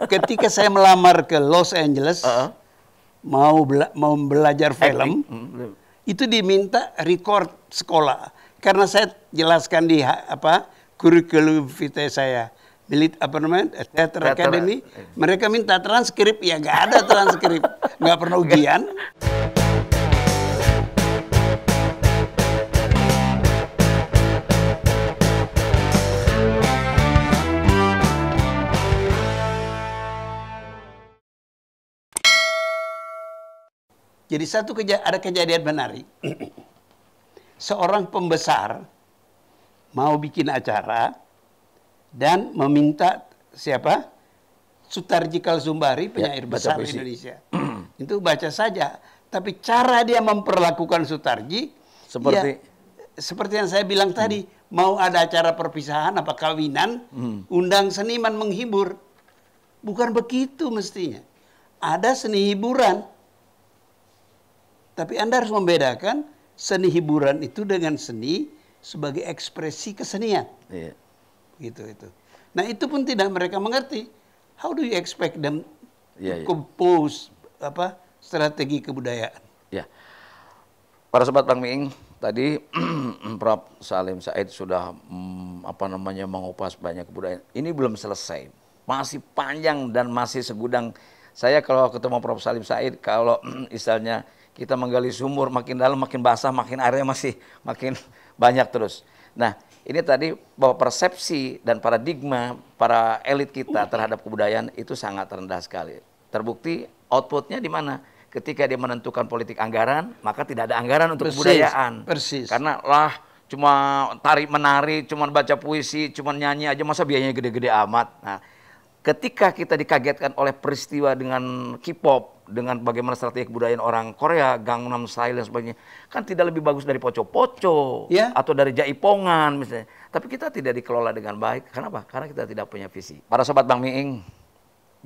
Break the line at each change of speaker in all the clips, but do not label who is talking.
ketika saya melamar ke Los Angeles, mau belajar film, itu diminta record sekolah. Karena saya jelaskan di kurikulum vitae saya, Theater Academy, mereka minta transkrip, ya nggak ada transkrip, nggak pernah ujian. Jadi ada kejadian menarik. Seorang pembesar mau bikin acara dan meminta siapa? Sutarji Kalsumbari, penyair besar Indonesia. Itu baca saja. Tapi cara dia memperlakukan Sutarji seperti yang saya bilang tadi, mau ada acara perpisahan apa kawinan, undang seniman menghibur. Bukan begitu mestinya. Ada seni hiburan. Tapi Anda harus membedakan seni hiburan itu dengan seni sebagai ekspresi kesenian. Iya. Gitu itu. Nah, itu pun tidak mereka mengerti. How do you expect them to compose strategi kebudayaan?
Ya. Para sobat Bang Miing, tadi Prof. Salim Said sudah mengupas banyak kebudayaan. Ini belum selesai. Masih panjang dan masih segudang. Saya kalau ketemu Prof. Salim Said, kalau misalnya kita menggali sumur makin dalam, makin basah, makin airnya masih makin banyak terus. Nah, ini tadi bahwa persepsi dan paradigma para elit kita terhadap kebudayaan itu sangat rendah sekali. Terbukti outputnya di mana? Ketika dia menentukan politik anggaran, maka tidak ada anggaran untuk kebudayaan.
Persis.
Karena cuma tarik-menari, cuma baca puisi, cuma nyanyi aja, masa biayanya gede-gede amat. Nah, ketika kita dikagetkan oleh peristiwa dengan K-pop, dengan bagaimana strategi kebudayaan orang Korea, Gangnam Style dan sebagainya, kan tidak lebih bagus dari Poco-Poco atau dari Jaipongan misalnya. Tapi kita tidak dikelola dengan baik. Kenapa? Karena kita tidak punya visi. Para sobat Bang Miing,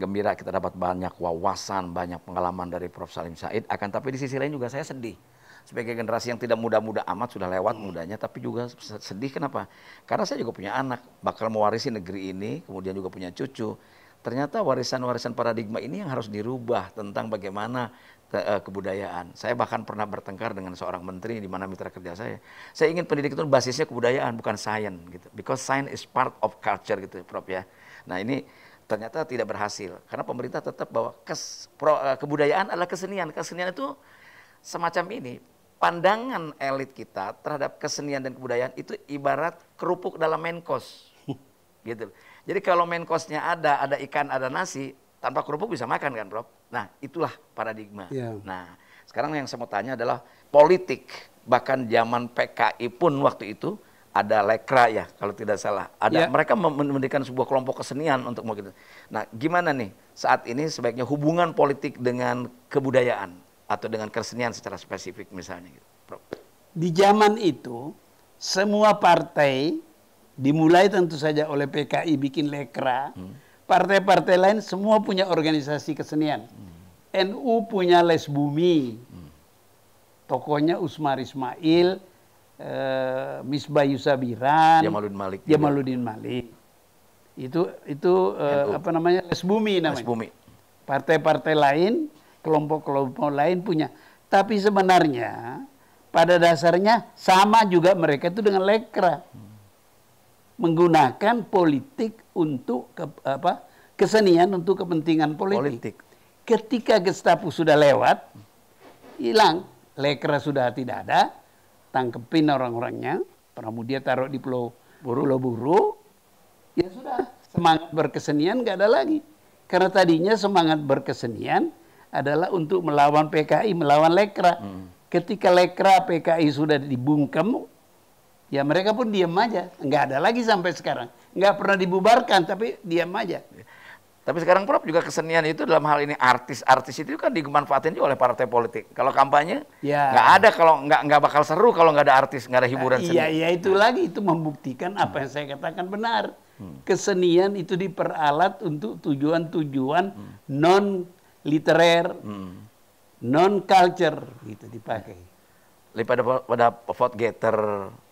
gembira kita dapat banyak wawasan, banyak pengalaman dari Prof. Salim Said. Akan tapi di sisi lain juga saya sedih. Sebagai generasi yang tidak muda-muda amat, sudah lewat mudanya, tapi juga sedih. Kenapa? Karena saya juga punya anak, bakal mewarisi negeri ini, kemudian juga punya cucu. Ternyata warisan-warisan paradigma ini yang harus dirubah tentang bagaimana kebudayaan. Saya bahkan pernah bertengkar dengan seorang menteri di mana mitra kerja saya. Saya ingin pendidik itu basisnya kebudayaan, bukan sains gitu. Because science is part of culture gitu, Prof ya. Nah, ini ternyata tidak berhasil karena pemerintah tetap bahwa kebudayaan adalah kesenian. Kesenian itu semacam ini. Pandangan elit kita terhadap kesenian dan kebudayaan itu ibarat kerupuk dalam menkos. Gitu. Jadi kalau main course-nya ada ikan, ada nasi, tanpa kerupuk bisa makan kan, Prof? Nah, itulah paradigma. Nah, sekarang yang saya mau tanya adalah politik. Bahkan zaman PKI pun waktu itu ada lekra ya, kalau tidak salah. Mereka mendirikan sebuah kelompok kesenian untuk mau gitu. Nah, gimana nih saat ini sebaiknya hubungan politik dengan kebudayaan atau dengan kesenian secara spesifik misalnya gitu, Prof?
Di zaman itu, semua partai dimulai tentu saja oleh PKI bikin lekra, partai-partai lain semua punya organisasi kesenian. NU punya Les Bumi, tokohnya Usmar Ismail, Misbah Yusabiran, Jamaluddin Malik. Itu Les Bumi namanya. Les Bumi. Partai-partai lain, kelompok-kelompok lain punya. Tapi sebenarnya pada dasarnya sama juga mereka itu dengan lekra. Menggunakan politik untuk kesenian untuk kepentingan politik. Ketika Gestapo sudah lewat, hilang, lekra sudah tidak ada, tangkepin orang-orangnya, kemudian taruh di Pulau Buru, ya sudah, semangat berkesenian nggak ada lagi. Karena tadinya semangat berkesenian adalah untuk melawan PKI, melawan lekra. Ketika lekra PKI sudah dibungkam, ya mereka pun diam aja, nggak ada lagi sampai sekarang. Nggak pernah dibubarkan, tapi diam aja.
Tapi sekarang Prof juga kesenian itu dalam hal ini artis itu kan dimanfaatin juga oleh partai politik. Kalau kampanye nggak ada, kalau nggak bakal seru kalau nggak ada artis, nggak ada hiburan seni.
Iya itu lagi, itu membuktikan apa yang saya katakan benar. Kesenian itu diperalat untuk tujuan-tujuan non literer, non culture gitu dipakai.
Pada vote getter.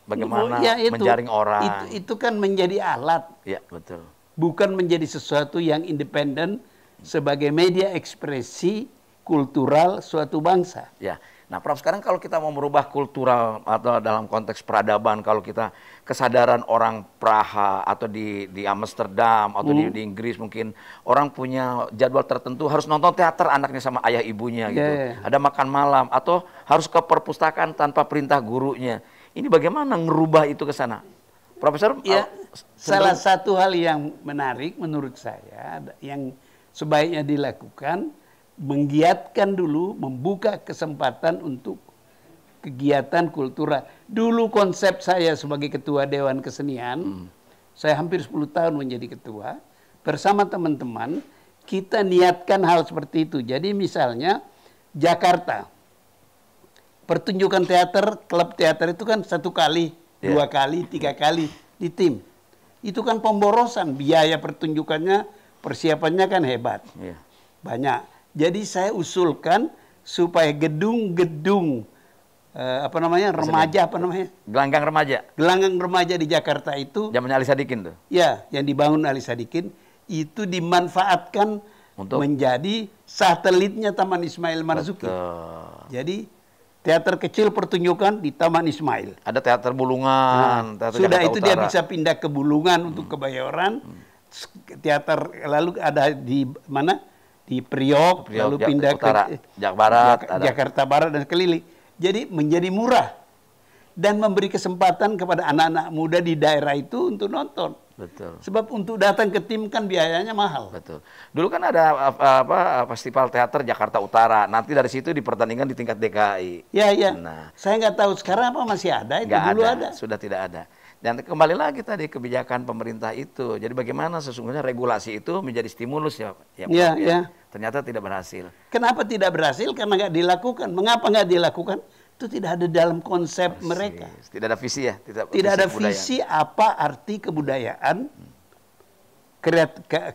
Bagaimana menjaring orang.
Itu kan menjadi alat.
Ya, betul.
Bukan menjadi sesuatu yang independen sebagai media ekspresi kultural suatu bangsa.
Ya. Nah, Prof, sekarang kalau kita mau merubah kultural atau dalam konteks peradaban, kalau kita kesadaran orang Praha atau di Amsterdam atau di Inggris mungkin orang punya jadwal tertentu harus nonton teater anaknya sama ayah ibunya gitu. Ada makan malam atau harus ke perpustakaan tanpa perintah gurunya. Ini bagaimana ngerubah itu ke sana? Profesor,
ya, salah satu hal yang menarik menurut saya yang sebaiknya dilakukan, menggiatkan dulu, membuka kesempatan untuk kegiatan kultural. Dulu konsep saya sebagai ketua Dewan Kesenian, saya hampir 10 tahun menjadi ketua, bersama teman-teman kita niatkan hal seperti itu. Jadi misalnya Jakarta, pertunjukan teater, klub teater itu kan 1 kali, 2 kali, 3 kali di tim. Itu kan pemborosan, biaya pertunjukannya, persiapannya kan hebat. Banyak. Jadi saya usulkan supaya gedung-gedung remaja,
gelanggang remaja.
Gelanggang remaja di Jakarta itu,
zamannya Ali Sadikin tuh.
Ya, yang dibangun Ali Sadikin itu dimanfaatkan untuk menjadi satelitnya Taman Ismail Marzuki. Jadi teater kecil pertunjukan di Taman Ismail.
Ada teater Bulungan, teater
sudah
Jakarta
itu
Utara.
Dia bisa pindah ke Bulungan untuk Kebayoran. Teater lalu ada di mana? Di Priok, lalu pindah
Utara,
ke
Jakarta
Barat dan keliling. Jadi menjadi murah dan memberi kesempatan kepada anak-anak muda di daerah itu untuk nonton.
Betul.
Sebab untuk datang ke tim kan biayanya mahal.
Betul. Dulu kan ada festival teater Jakarta Utara. Nanti dari situ dipertandingkan di tingkat DKI.
Ya.
Nah,
saya nggak tahu sekarang apa masih ada. Itu dulu ada.
Sudah tidak ada. Dan kembali lagi tadi kebijakan pemerintah itu. Jadi bagaimana sesungguhnya regulasi itu menjadi stimulus ya. Ternyata tidak berhasil.
Kenapa tidak berhasil? Karena nggak dilakukan. Mengapa nggak dilakukan? Itu tidak ada dalam konsep mereka.
Tidak ada visi ya.
Tidak ada visi apa arti kebudayaan,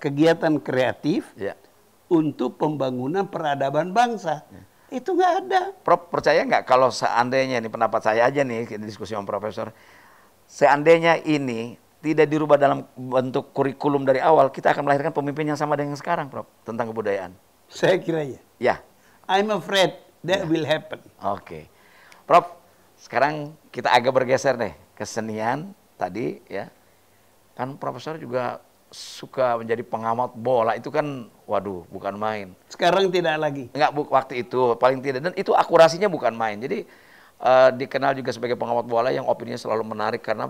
kegiatan kreatif untuk pembangunan peradaban bangsa. Itu nggak ada.
Prof, percaya nggak kalau seandainya, ini pendapat saya aja nih, diskusi sama Profesor, seandainya ini tidak dirubah dalam bentuk kurikulum dari awal, kita akan melahirkan pemimpin yang sama dengan sekarang, Prof, tentang kebudayaan.
Saya kira ya.
Ya.
I'm afraid that will happen.
Oke. Prof, sekarang kita agak bergeser nih ke kesenian tadi ya. Kan Profesor juga suka menjadi pengamat bola, itu kan waduh bukan main.
Sekarang tidak lagi.
Enggak, waktu itu paling tidak, dan itu akurasinya bukan main. Jadi dikenal juga sebagai pengamat bola yang opininya selalu menarik karena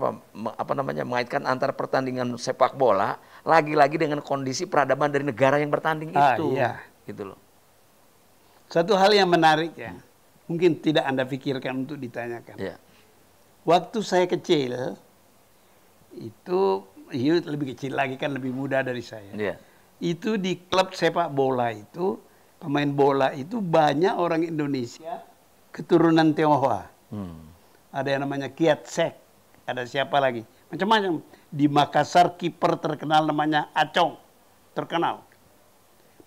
mengaitkan antara pertandingan sepak bola lagi-lagi dengan kondisi peradaban dari negara yang bertanding itu.
Iya.
Gitu loh.
Satu hal yang menarik ya, mungkin tidak Anda pikirkan untuk ditanyakan.
Ya.
Waktu saya kecil, itu lebih kecil lagi kan, lebih muda dari saya.
Ya.
Itu di klub sepak bola itu, pemain bola itu banyak orang Indonesia keturunan Tionghoa. Ada yang namanya Kiat Sek, ada siapa lagi, macam-macam. Di Makassar kiper terkenal namanya Acong, terkenal.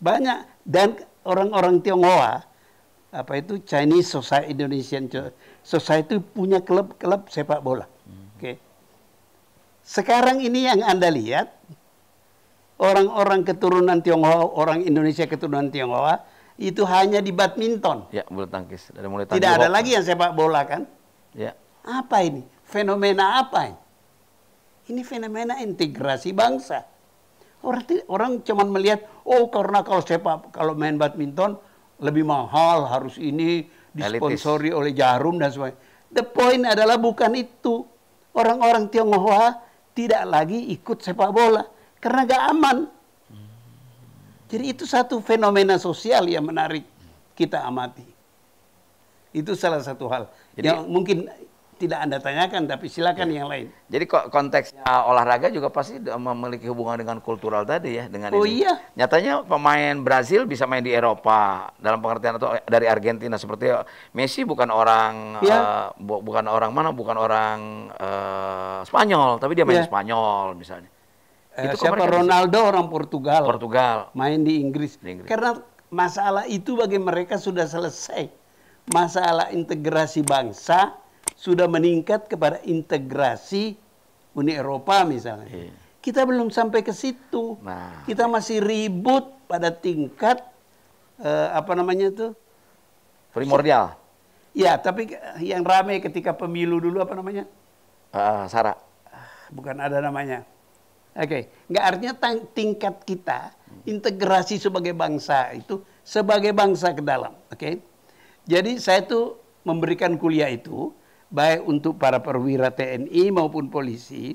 Banyak, dan orang-orang Tionghoa, Chinese Society, Indonesian Society punya klub-klub sepak bola. Oke. Sekarang ini yang Anda lihat, orang-orang keturunan Tionghoa, orang Indonesia keturunan Tionghoa, itu hanya di badminton.
Ya, bulu tangkis.
Tidak ada lagi yang sepak bola kan?
Ya.
Apa ini? Fenomena apa ini? Ini fenomena integrasi bangsa. Orang cuma melihat, oh karena kalau main badminton lebih mahal, harus ini disponsori oleh Jarum dan sebagainya. The point adalah bukan itu. Orang-orang Tionghoa tidak lagi ikut sepak bola karena gak aman. Jadi itu satu fenomena sosial yang menarik kita amati. Itu salah satu hal yang mungkin tidak Anda tanyakan, tapi silakan yang lain.
Jadi konteksnya olahraga juga pasti memiliki hubungan dengan kultural tadi ya, dengan ini.
Iya.
Nyatanya pemain Brazil bisa main di Eropa dalam pengertian, atau dari Argentina, seperti Messi bukan orang bukan orang Spanyol, tapi dia main di Spanyol misalnya.
Itu siapa Ronaldo orang Portugal. Main di Inggris. Karena masalah itu bagi mereka sudah selesai. Masalah integrasi bangsa sudah meningkat kepada integrasi Uni Eropa misalnya. Kita belum sampai ke situ. Kita masih ribut pada tingkat apa namanya itu?
Primordial.
Ya, tapi yang ramai ketika pemilu dulu apa namanya?
Sarah.
Bukan ada namanya. Oke, nggak artinya tingkat kita integrasi sebagai bangsa itu sebagai bangsa ke dalam. Oke, jadi saya tuh memberikan kuliah itu baik untuk para perwira TNI maupun polisi.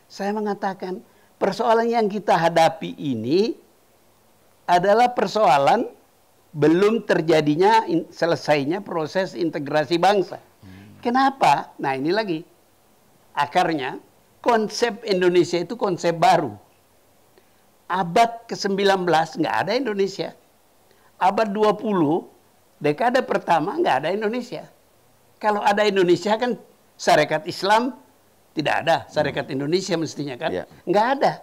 Saya mengatakan persoalan yang kita hadapi ini adalah persoalan belum terjadinya selesainya proses integrasi bangsa. Kenapa? Nah ini lagi akarnya konsep Indonesia itu konsep baru. Abad ke-19 nggak ada Indonesia. Abad 20 dekade pertama nggak ada Indonesia. Kalau ada Indonesia kan Syarikat Islam tidak ada, Syarikat Indonesia mestinya kan, nggak ada.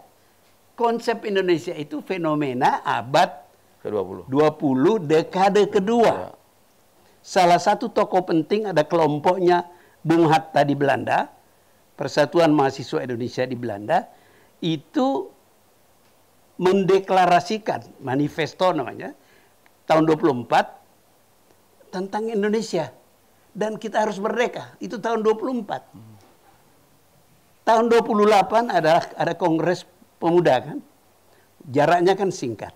Konsep Indonesia itu fenomena abad
ke-20.
20 dekade kedua. Salah satu tokoh penting ada kelompoknya Bung Hatta di Belanda, Persatuan Mahasiswa Indonesia di Belanda, itu mendeklarasikan manifesto namanya tahun 24 tentang Indonesia dan kita harus merdeka. Itu tahun 24. Tahun 28 ada Kongres Pemuda kan. Jaraknya kan singkat.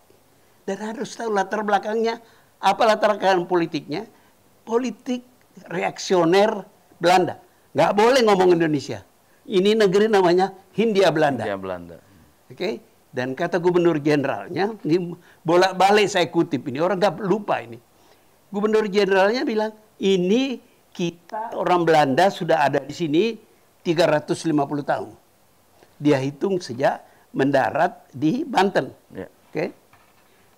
Dan harus tahu latar belakangnya, apa latar belakang politiknya? Politik reaksioner Belanda. Nggak boleh ngomong Indonesia. Ini negeri namanya Hindia Belanda.
Hindia Belanda.
Oke. Dan kata gubernur jenderalnya, ini bolak-balik saya kutip ini, orang nggak lupa ini. Gubernur jenderalnya bilang, ini kita orang Belanda sudah ada di sini 350 tahun. Dia hitung sejak mendarat di Banten. Oke.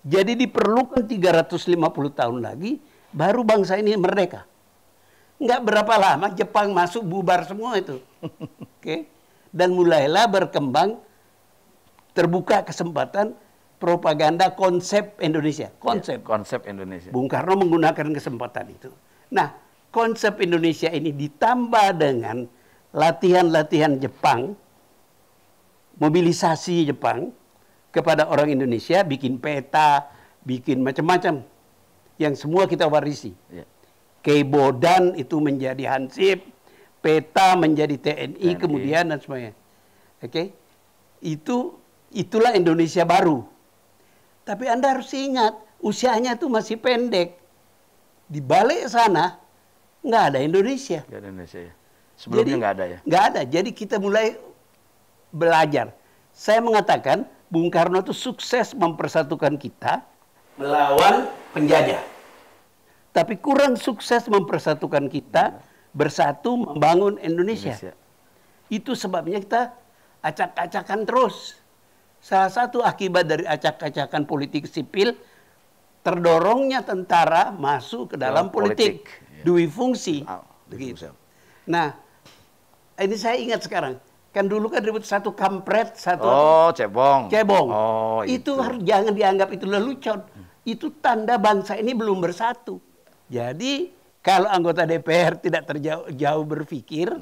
Jadi diperlukan 350 tahun lagi, baru bangsa ini merdeka. Nggak berapa lama Jepang masuk, bubar semua itu. Oke. Dan mulailah berkembang, terbuka kesempatan propaganda konsep Indonesia.
Konsep Indonesia.
Bung Karno menggunakan kesempatan itu. Nah, konsep Indonesia ini ditambah dengan latihan-latihan Jepang, mobilisasi Jepang kepada orang Indonesia, bikin peta, bikin macam-macam. Yang semua kita warisi. Keibodan itu menjadi Hansip, peta menjadi TNI, kemudian dan semuanya. Oke. Itulah Indonesia baru. Tapi Anda harus ingat, usianya itu masih pendek. Di balik sana, nggak ada Indonesia.
Nggak ada Indonesia ya. Sebelumnya nggak ada ya?
Nggak ada. Jadi kita mulai belajar. Saya mengatakan, Bung Karno itu sukses mempersatukan kita melawan penjajah. Tapi kurang sukses mempersatukan kita bersatu membangun Indonesia. Itu sebabnya kita acak-acakan terus. Salah satu akibat dari acak-acakan politik sipil, terdorongnya tentara masuk ke dalam politik. Dui fungsi. Begitu. Nah, ini saya ingat sekarang. Kan dulu kan ribut satu kampret, satu
cebong.
Cebong.
Oh,
itu harus jangan dianggap itu lelucon. Itu tanda bangsa ini belum bersatu. Jadi kalau anggota DPR tidak jauh berpikir,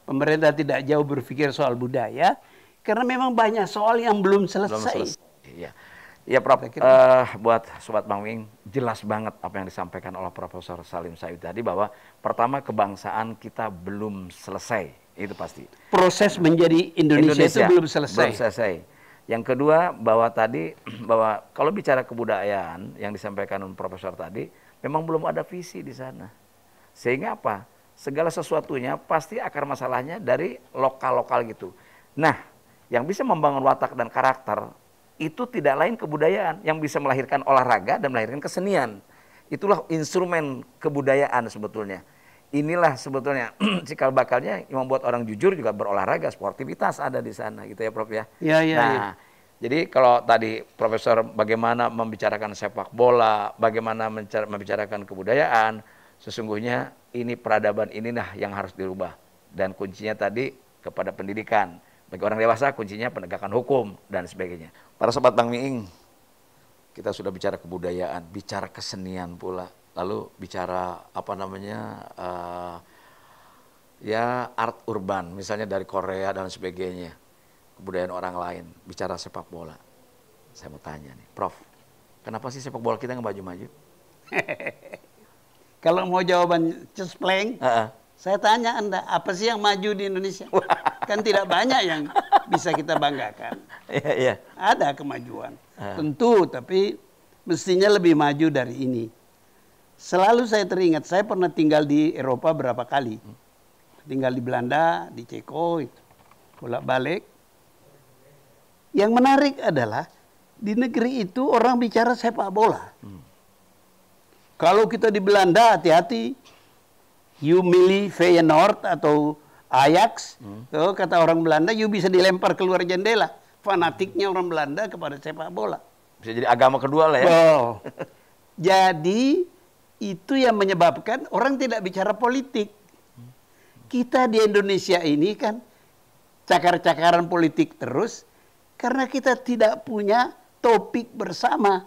pemerintah tidak jauh berpikir soal budaya, karena memang banyak soal yang belum selesai.
Iya. Ya, Prof. Buat Sobat Bang Wing, jelas banget apa yang disampaikan oleh Profesor Salim Said tadi, bahwa pertama kebangsaan kita belum selesai. Itu pasti.
Proses menjadi Indonesia itu belum selesai.
Belum selesai. Yang kedua, bahwa kalau bicara kebudayaan yang disampaikan Profesor tadi, memang belum ada visi di sana. Sehingga apa? Segala sesuatunya pasti akar masalahnya dari lokal-lokal gitu. Nah, yang bisa membangun watak dan karakter itu tidak lain kebudayaan, yang bisa melahirkan olahraga dan melahirkan kesenian. Itulah instrumen kebudayaan sebetulnya. Inilah sebetulnya cikal bakalnya yang membuat orang jujur juga berolahraga, sportivitas ada di sana gitu ya, Prof ya. Nah, jadi kalau tadi Profesor bagaimana membicarakan sepak bola, bagaimana membicarakan kebudayaan, sesungguhnya ini peradaban inilah yang harus dirubah. Dan kuncinya tadi kepada pendidikan. Bagi orang dewasa kuncinya penegakan hukum dan sebagainya. Para Sobat Bang Miing, kita sudah bicara kebudayaan, bicara kesenian pula. Lalu bicara art urban, misalnya dari Korea dan sebagainya, kebudayaan orang lain, bicara sepak bola. Saya mau tanya nih, Prof, Kenapa sih sepak bola kita nggak maju-maju?
Kalau mau jawaban cespleng,
Heeh.
saya tanya Anda, apa sih yang maju di Indonesia? Kan tidak banyak yang bisa kita banggakan.
Iya, iya.
Ada kemajuan, tentu, tapi mestinya lebih maju dari ini. Selalu saya teringat, saya pernah tinggal di Eropa berapa kali. Tinggal di Belanda, di Ceko, itu bolak-balik. Yang menarik adalah, di negeri itu orang bicara sepak bola. Kalau kita di Belanda, hati-hati. You milih Feyenoord atau Ajax, kata orang Belanda, you bisa dilempar keluar jendela. Fanatiknya orang Belanda kepada sepak bola.
Bisa jadi agama kedua lah ya.
Oh. Jadi, itu yang menyebabkan orang tidak bicara politik. Kita di Indonesia ini kan cakar-cakaran politik terus, karena kita tidak punya topik bersama.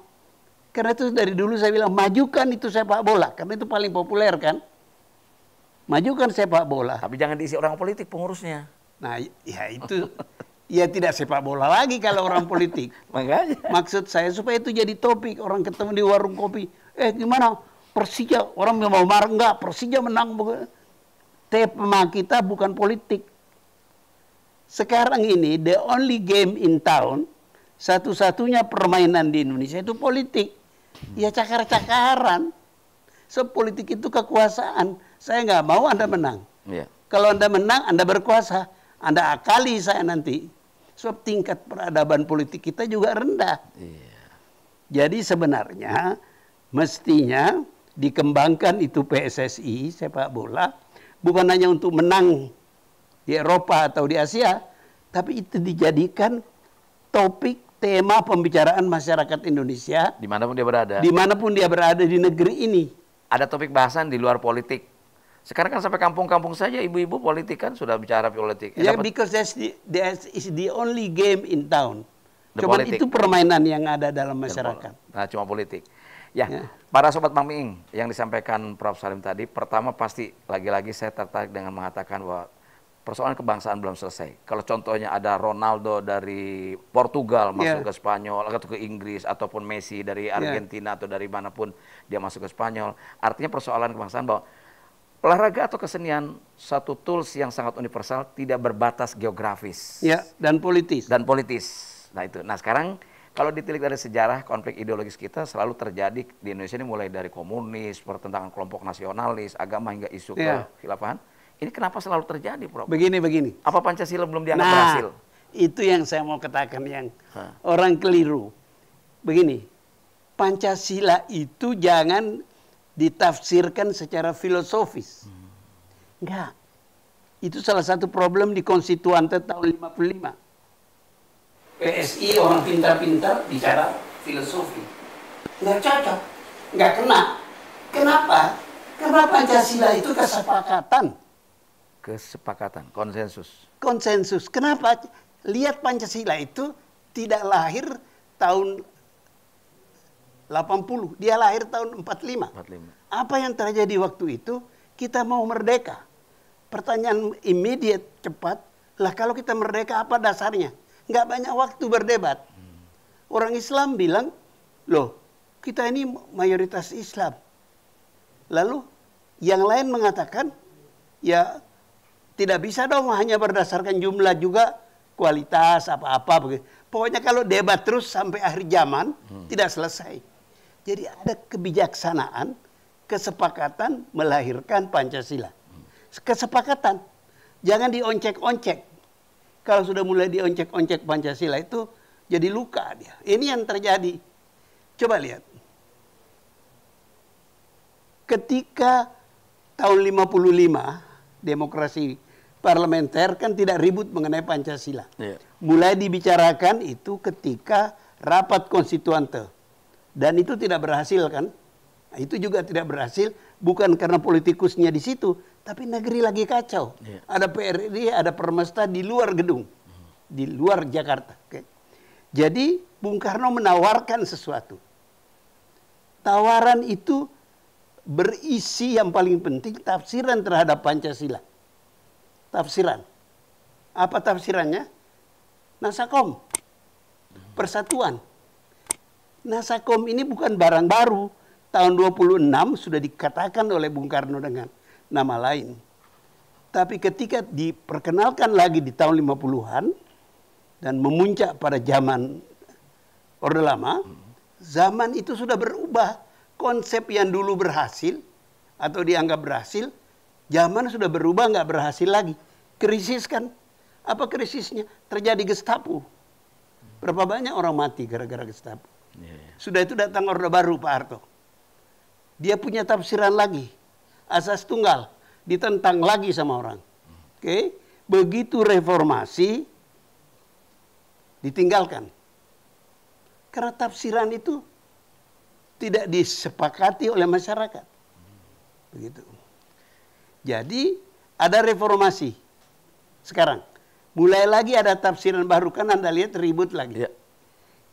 Karena itu dari dulu saya bilang, majukan itu sepak bola. Karena itu paling populer kan. Majukan sepak bola.
Tapi jangan diisi orang politik pengurusnya.
Nah, ya itu, ya tidak sepak bola lagi kalau orang politik.
Makanya.
Maksud saya supaya itu jadi topik. Orang ketemu di warung kopi. Gimana? Persija, orang mau marah. Enggak, Persija menang. Tema kita bukan politik. Sekarang ini, the only game in town, satu-satunya permainan di Indonesia itu politik. Ya cakar-cakaran. So, politik itu kekuasaan. Saya nggak mau Anda menang.
Iya.
Kalau Anda menang, Anda berkuasa. Anda akali saya nanti. Sebab tingkat peradaban politik kita juga rendah.
Iya.
Jadi sebenarnya mestinya dikembangkan itu PSSI sepak bola. Bukan hanya untuk menang di Eropa atau di Asia. Tapi itu dijadikan topik tema pembicaraan masyarakat Indonesia.
Dimanapun dia berada.
Dimanapun dia berada di negeri ini.
Ada topik bahasan di luar politik. Sekarang kan sampai kampung-kampung saja ibu-ibu politik kan sudah bicara politik.
Ya, because that is the only game in town.
The
Cuma
politik.
itu permainan yang ada dalam masyarakat.
Nah, cuma politik. Ya, para sobat Bang Miing yang disampaikan Prof. Salim tadi, pertama pasti lagi-lagi saya tertarik dengan mengatakan bahwa persoalan kebangsaan belum selesai. Kalau contohnya ada Ronaldo dari Portugal masuk ke Spanyol, atau ke Inggris, ataupun Messi dari Argentina atau dari manapun dia masuk ke Spanyol. Artinya persoalan kebangsaan bahwa olahraga atau kesenian satu tools yang sangat universal, tidak berbatas geografis.
Ya, dan politis.
Dan politis. Nah itu. Nah sekarang kalau ditilik dari sejarah konflik ideologis kita selalu terjadi di Indonesia ini mulai dari komunis, pertentangan kelompok nasionalis, agama hingga isu kekhilafahan. Ini kenapa selalu terjadi, Prof?
Begini.
Apa Pancasila belum dianggap berhasil?
Itu yang saya mau katakan yang orang keliru. Begini, Pancasila itu jangan ditafsirkan secara filosofis. Enggak. Itu salah satu problem di Konstituante tahun 55. PSI orang pintar-pintar bicara filosofi. Enggak cocok. Enggak kena. Kenapa? Karena Pancasila itu kesepakatan.
Kesepakatan, konsensus.
Konsensus. Kenapa? Lihat Pancasila itu tidak lahir tahun 80, dia lahir tahun 45. Apa yang terjadi waktu itu? Kita mau merdeka. Pertanyaan immediate, cepat, lah kalau kita merdeka apa dasarnya? Nggak banyak waktu berdebat. Orang Islam bilang, loh kita ini mayoritas Islam. Lalu yang lain mengatakan, ya tidak bisa dong hanya berdasarkan jumlah juga kualitas apa-apa begitu. Pokoknya kalau debat terus sampai akhir zaman tidak selesai. Jadi ada kebijaksanaan, kesepakatan melahirkan Pancasila. Kesepakatan, jangan dioncek-oncek. Kalau sudah mulai dioncek-oncek Pancasila itu jadi luka dia. Ini yang terjadi. Coba lihat. Ketika tahun 55 demokrasi parlementer kan tidak ribut mengenai Pancasila. Mulai dibicarakan itu ketika rapat konstituante. Dan itu tidak berhasil kan? Nah, itu juga tidak berhasil bukan karena politikusnya di situ, tapi negeri lagi kacau. Ada PRRI, ada Permesta di luar gedung, di luar Jakarta. Jadi Bung Karno menawarkan sesuatu. Tawaran itu berisi yang paling penting tafsiran terhadap Pancasila. Tafsiran. Apa tafsirannya? Nasakom. Persatuan. Nasakom ini bukan barang baru. Tahun 26 sudah dikatakan oleh Bung Karno dengan nama lain. Tapi ketika diperkenalkan lagi di tahun 50-an dan memuncak pada zaman Orde Lama, zaman itu sudah berubah. Konsep yang dulu berhasil atau dianggap berhasil, zaman sudah berubah, nggak berhasil lagi. Krisis kan? Apa krisisnya? Terjadi Gestapo. Berapa banyak orang mati gara-gara Gestapo. Sudah itu datang Orde Baru Pak Harto. Dia punya tafsiran lagi. Asas tunggal. Ditentang lagi sama orang. Oke. Begitu reformasi, ditinggalkan. Karena tafsiran itu tidak disepakati oleh masyarakat. Begitu. Jadi ada reformasi. Sekarang. Mulai lagi ada tafsiran baru. Kan Anda lihat ribut lagi.
Ya.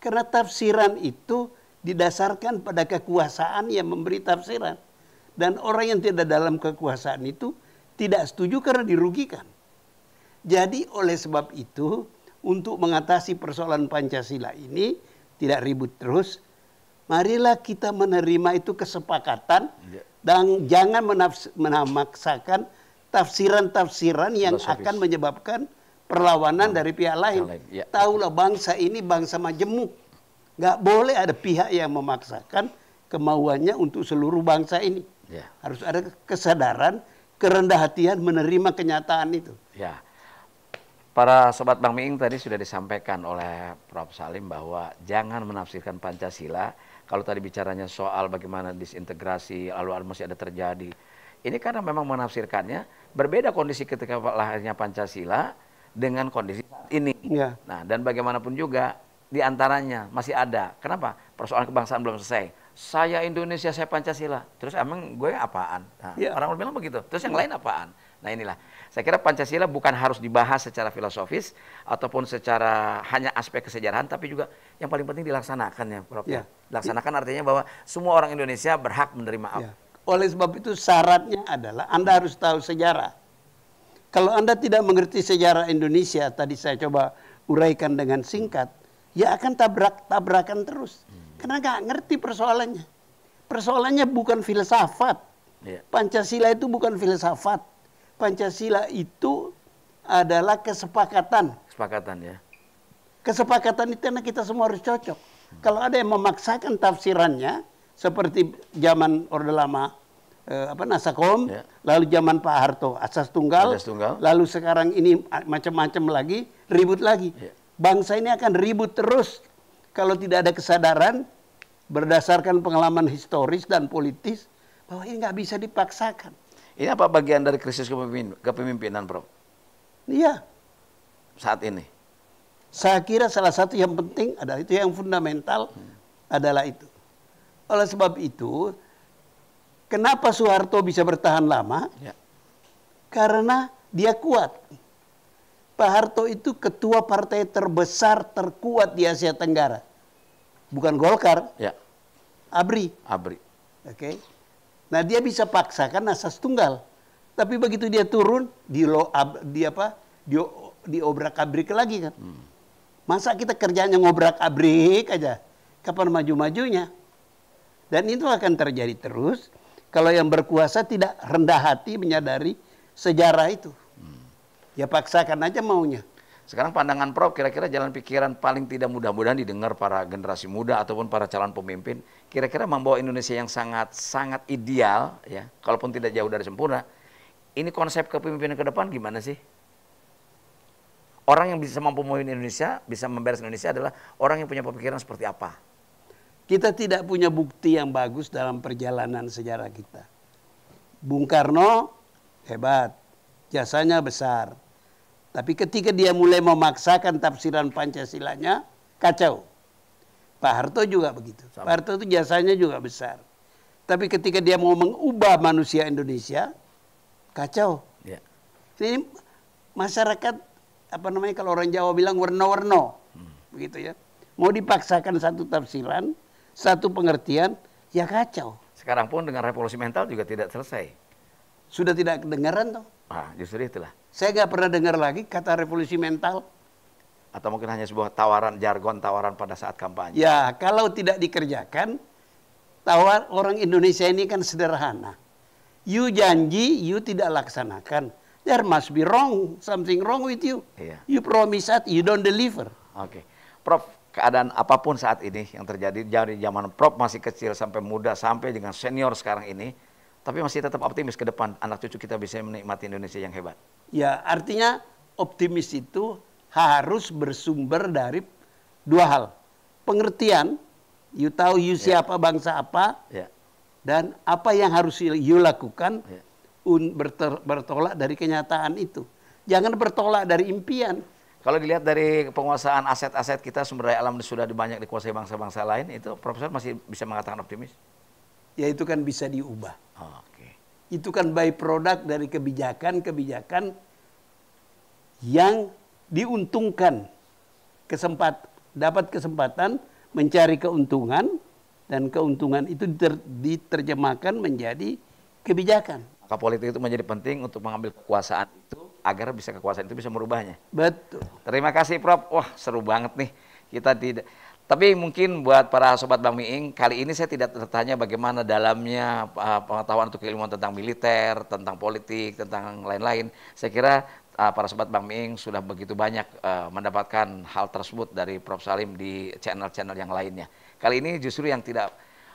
Karena tafsiran itu didasarkan pada kekuasaan yang memberi tafsiran. Dan orang yang tidak dalam kekuasaan itu tidak setuju karena dirugikan. Jadi oleh sebab itu, untuk mengatasi persoalan Pancasila ini, tidak ribut terus, marilah kita menerima itu kesepakatan dan jangan memaksakan tafsiran-tafsiran yang akan menyebabkan perlawanan dari pihak lain.
Ya.
Tahulah bangsa ini bangsa majemuk. Nggak boleh ada pihak yang memaksakan kemauannya untuk seluruh bangsa ini.
Ya.
Harus ada kesadaran, kerendah hatian menerima kenyataan itu.
Ya. Para sobat Bang Miing tadi sudah disampaikan oleh Prof. Salim bahwa jangan menafsirkan Pancasila. Kalau tadi bicaranya soal bagaimana disintegrasi, lalu masih ada terjadi. Ini karena memang menafsirkannya berbeda kondisi ketika lahirnya Pancasila dengan kondisi saat ini.
Ya.
Nah, dan bagaimanapun juga di antaranya masih ada. Kenapa? Persoalan kebangsaan belum selesai. Saya Indonesia, saya Pancasila. Terus emang gue apaan? Nah, orang bilang begitu. Terus yang lain apaan? Nah inilah. Saya kira Pancasila bukan harus dibahas secara filosofis ataupun secara hanya aspek kesejarahan, tapi juga yang paling penting dilaksanakan ya, Prof.
Ya.
Dilaksanakan artinya bahwa semua orang Indonesia berhak menerima
Ya. Oleh sebab itu syaratnya adalah Anda harus tahu sejarah. Kalau Anda tidak mengerti sejarah Indonesia, tadi saya coba uraikan dengan singkat, ya akan tabrakan terus. Karena nggak ngerti persoalannya. Persoalannya bukan filsafat.
Ya.
Pancasila itu bukan filsafat. Pancasila itu adalah kesepakatan.
Kesepakatan ya.
Kesepakatan itu karena kita semua harus cocok. Kalau ada yang memaksakan tafsirannya, seperti zaman Orde Lama, Nasakom,
Ya.
lalu zaman Pak Harto, Asas Tunggal,
Asas Tunggal.
lalu sekarang ini macam-macam lagi, ribut lagi.
Ya.
Bangsa ini akan ribut terus kalau tidak ada kesadaran berdasarkan pengalaman historis dan politis bahwa ini nggak bisa dipaksakan.
Ini apa bagian dari krisis kepemimpinan, Prof?
Iya.
Saat ini.
Saya kira salah satu yang penting adalah itu, yang fundamental adalah itu. Oleh sebab itu, kenapa Soeharto bisa bertahan lama?
Ya.
Karena dia kuat. Pak Harto itu ketua partai terbesar terkuat di Asia Tenggara. Bukan Golkar,
Ya.
ABRI.
ABRI.
Oke. Nah, dia bisa paksakan asas tunggal. Tapi begitu dia turun, diobrak-abrik lagi kan. Masa kita kerjanya ngobrak-abrik aja? Kapan maju-majunya? Dan itu akan terjadi terus kalau yang berkuasa tidak rendah hati menyadari sejarah itu. Ya paksakan aja maunya.
Sekarang pandangan Prof, kira-kira jalan pikiran paling tidak mudah-mudahan didengar para generasi muda ataupun para calon pemimpin, kira-kira membawa Indonesia yang sangat ideal, ya, kalaupun tidak jauh dari sempurna. Ini konsep kepemimpinan ke depan gimana sih? Orang yang bisa mampu memimpin Indonesia, bisa membereskan Indonesia adalah orang yang punya pemikiran seperti apa?
Kita tidak punya bukti yang bagus dalam perjalanan sejarah kita. Bung Karno hebat, jasanya besar. Tapi ketika dia mulai memaksakan tafsiran Pancasilanya, kacau. Pak Harto juga begitu. Pak Harto itu jasanya juga besar. Tapi ketika dia mau mengubah manusia Indonesia, kacau.
Ya.
Ini masyarakat, kalau orang Jawa bilang warna-warno. Begitu ya. Mau dipaksakan satu tafsiran, satu pengertian, ya kacau.
Sekarang pun dengan revolusi mental juga tidak selesai.
Sudah tidak kedengaran toh.
Nah, justru itulah.
Saya nggak pernah dengar lagi kata revolusi mental.
Atau mungkin hanya sebuah tawaran, jargon tawaran pada saat kampanye?
Ya, kalau tidak dikerjakan, orang Indonesia ini kan sederhana. You janji, you tidak laksanakan. There must be something wrong with you.
Iya.
You promise that, you don't deliver.
Oke. Prof, keadaan apapun saat ini yang terjadi, dari zaman Prof masih kecil sampai muda, sampai dengan senior sekarang ini, tapi masih tetap optimis ke depan anak cucu kita bisa menikmati Indonesia yang hebat.
Ya, artinya optimis itu harus bersumber dari dua hal. Pengertian, you tahu you siapa, bangsa apa, dan apa yang harus you lakukan bertolak dari kenyataan itu. Jangan bertolak dari impian.
Kalau dilihat dari penguasaan aset-aset kita, sumber daya alam sudah banyak dikuasai bangsa-bangsa lain, itu Profesor masih bisa mengatakan optimis?
Ya itu kan bisa diubah.
Oke.
Itu kan by product dari kebijakan-kebijakan yang diuntungkan, dapat kesempatan mencari keuntungan, dan keuntungan itu diterjemahkan menjadi kebijakan.
Maka politik itu menjadi penting untuk mengambil kekuasaan itu agar kekuasaan itu bisa merubahnya.
Betul.
Terima kasih Prof. Wah, seru banget nih. Tapi mungkin buat para sobat Bang Miing, kali ini saya tidak bertanya bagaimana dalamnya pengetahuan atau keilmuan tentang militer, tentang politik, tentang lain-lain. Saya kira para sobat Bang Miing sudah begitu banyak mendapatkan hal tersebut dari Prof Salim di channel-channel yang lainnya. Kali ini justru yang tidak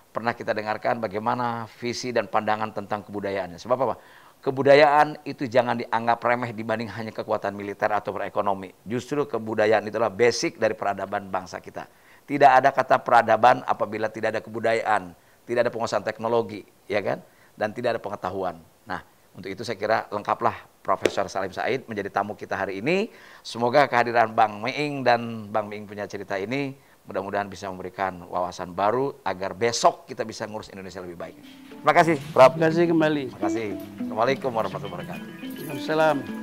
pernah kita dengarkan bagaimana visi dan pandangan tentang kebudayaannya. Sebab apa? Kebudayaan itu jangan dianggap remeh dibanding hanya kekuatan militer atau ekonomi. Justru kebudayaan itulah basic dari peradaban bangsa kita. Tidak ada kata peradaban apabila tidak ada kebudayaan, tidak ada penguasaan teknologi, ya kan? Dan tidak ada pengetahuan. Nah, untuk itu saya kira lengkaplah Profesor Salim Said menjadi tamu kita hari ini. Semoga kehadiran Bang Miing dan Bang Miing punya cerita ini mudah-mudahan bisa memberikan wawasan baru agar besok kita bisa ngurus Indonesia lebih baik. Terima kasih, Prof.
Terima kasih kembali.
Terima kasih. Assalamualaikum warahmatullahi wabarakatuh.
Waalaikumsalam.